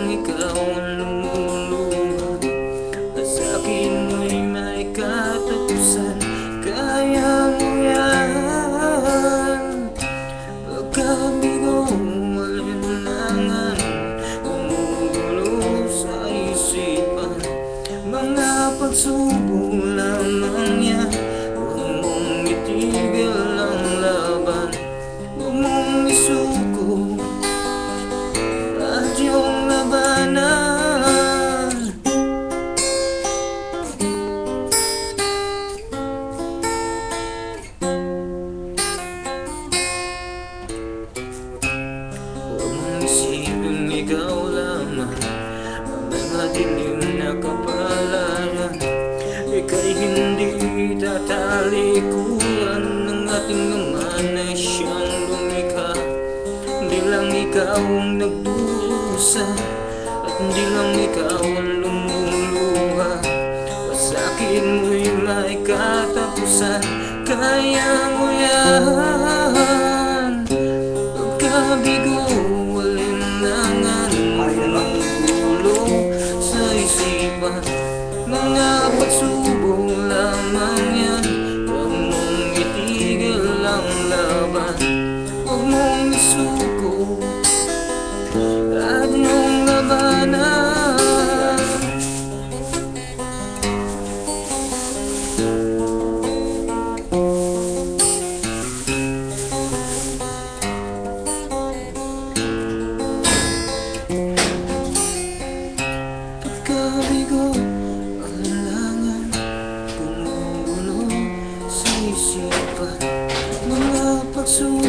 ikaw ang lumuluha at sa'kin mo'y may katapusan. Kaya mo yan, pagkabigo, malinlangan, gumugulo sa isipan. Mga pagsubok lamang yan, huwag mong itigil ang laban. Huwag mong isuko at yung labanan. Huwag mong isipin ikaw lamang ang may madilim na kapalaran. Ika'y hindi tatalikuran ng ating naman ay siyang lumikha. Hindi lang ikaw ang nagdusa at hindi lang ikaw ang lumuluha at sa'kin mo'y may katapusan. Kaya mo yan, pagkabigo, walinlangan, gumugulo sa isipan. Mga pagsubok lamang yan, huwag mong itigil ang laban. Huwag mong isuko at yung labanan. Pagkabigo, alangan, gumugulo sa isipan. Mga pagsubok